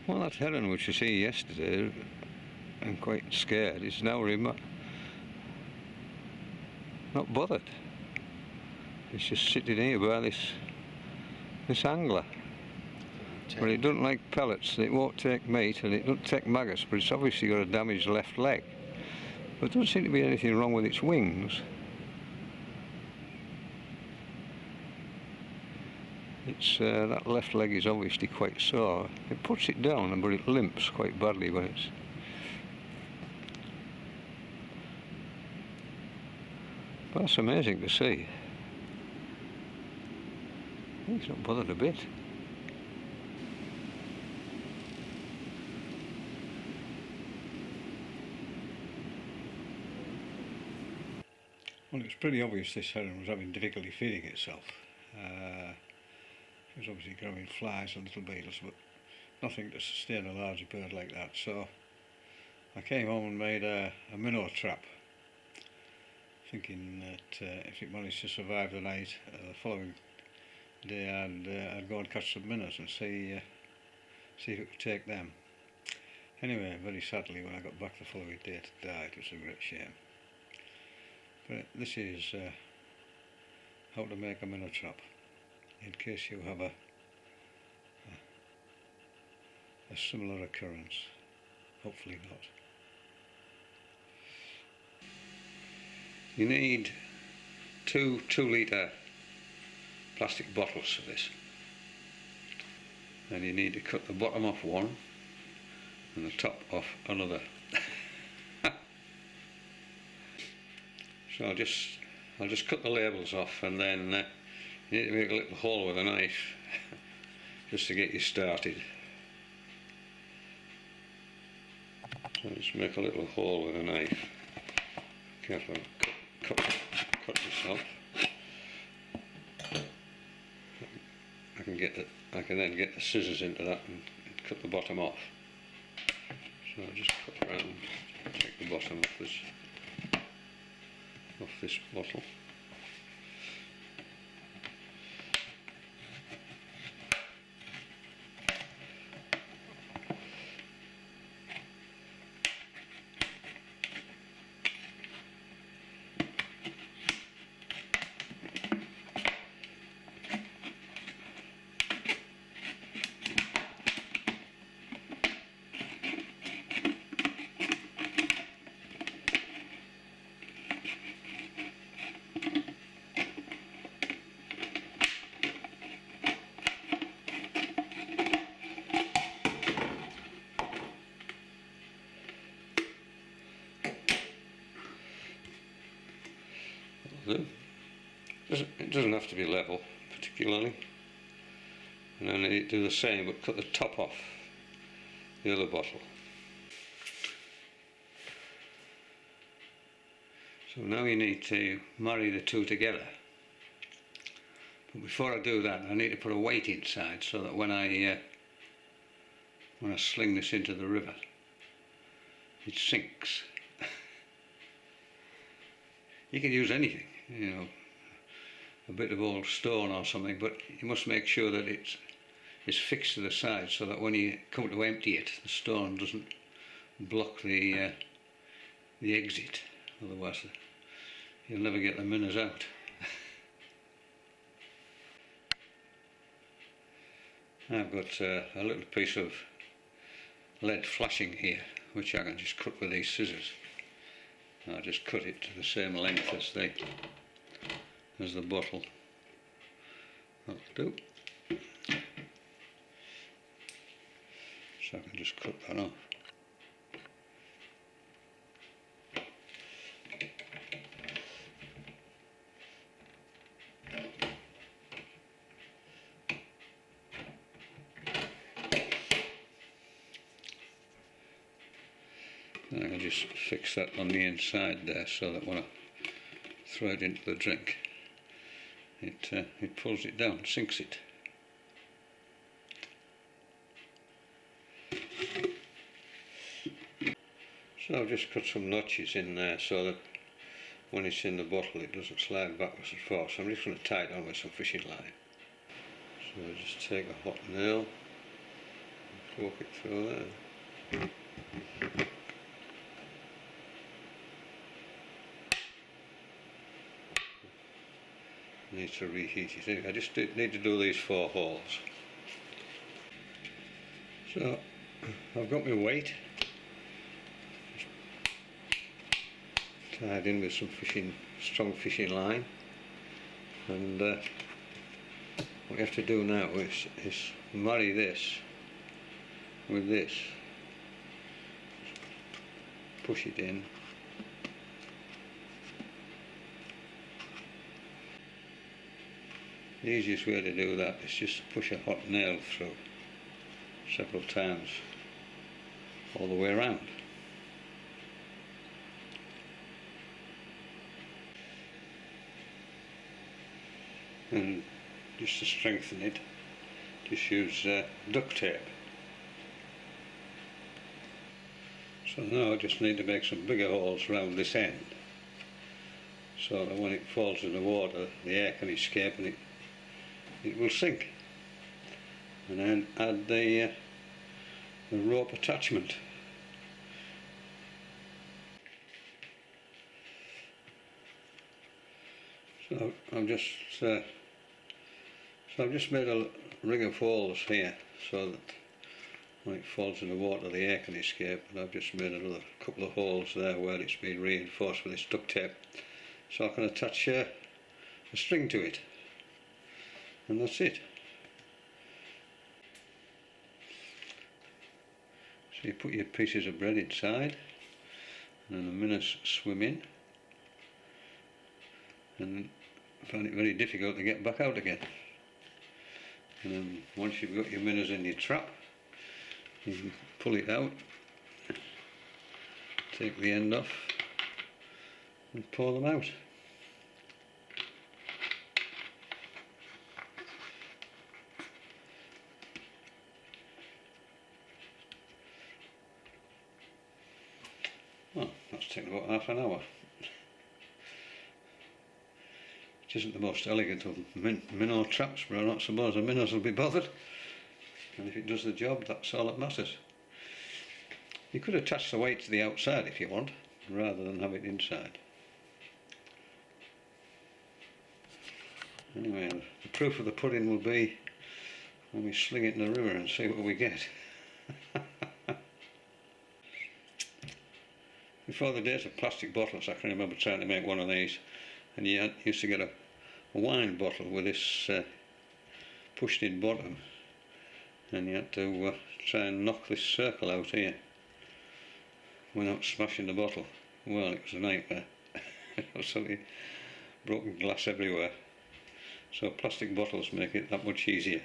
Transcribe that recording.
Well, that heron which you see yesterday and quite scared is now not bothered. It's just sitting here by this angler. But it doesn't like pellets, it won't take meat and it doesn't take maggots, but it's obviously got a damaged left leg. But there doesn't seem to be anything wrong with its wings. That left leg is obviously quite sore. It puts it down, but it limps quite badly when it's... But that's amazing to see. He's not bothered a bit. Well, it's pretty obvious this heron was having difficulty feeding itself. It was obviously grabbing flies and little beetles, but nothing to sustain a large bird like that. So I came home and made a minnow trap, thinking that if it managed to survive the night, the following day I'd go and catch some minnows and see if it would take them. Anyway, very sadly, when I got back the following day it died. It was a great shame. But this is how to make a minnow trap, in case you have a similar occurrence. Hopefully not. You need two 2-litre plastic bottles for this, and you need to cut the bottom off one and the top off another. So I'll just cut the labels off, and then you need to make a little hole with a knife just to get you started. So just make a little hole with a knife. Careful, cut this off. I can then get the scissors into that and cut the bottom off. So I'll just cut around, take the bottom off this bottle. It doesn't have to be level particularly, and then you do the same but cut the top off the other bottle. So now you need to marry the two together, but before I do that I need to put a weight inside so that when I sling this into the river it sinks. You can use anything, you know, a bit of old stone or something, but you must make sure that it's fixed to the side so that when you come to empty it, the stone doesn't block the exit. Otherwise, you'll never get the minnows out. I've got a little piece of lead flashing here, which I can just cut with these scissors. I'll just cut it to the same length as the bottle. That'll do. So I can just cut that off. And I can just fix that on the inside there so that when I throw it into the drink, it pulls it down, sinks it. So I've just cut some notches in there so that when it's in the bottle it doesn't slide backwards and forwards. So I'm just going to tie it on with some fishing line. So I just take a hot nail, poke it through there. Need to reheat it. I just need to do these 4 holes. So I've got my weight tied in with some strong fishing line, and what you have to do now is marry this with this. Push it in. The easiest way to do that is just push a hot nail through several times all the way around. And just to strengthen it, just use duct tape. So now I just need to make some bigger holes around this end, so that when it falls in the water the air can escape and it will sink. And then add the rope attachment. So I've just made a ring of holes here so that when it falls in the water the air can escape, and I've just made another couple of holes there where it's been reinforced with this duct tape, so I can attach a string to it, and that's it. So you put your pieces of bread inside, and then the minnows swim in, and find it very difficult to get back out again. And then once you've got your minnows in your trap, you can pull it out, take the end off and pour them out. Well, that's taken about half an hour. It isn't the most elegant of minnow traps, but I'm not suppose the minnows will be bothered. And if it does the job, that's all that matters. You could attach the weight to the outside if you want, rather than have it inside. Anyway, the proof of the pudding will be when we sling it in the river and see what we get. Before the days of plastic bottles, I can remember trying to make one of these, and you used to get a wine bottle with this pushed in bottom, and you had to try and knock this circle out here without smashing the bottle. Well, it was a nightmare. Absolutely broken glass everywhere. So plastic bottles make it that much easier.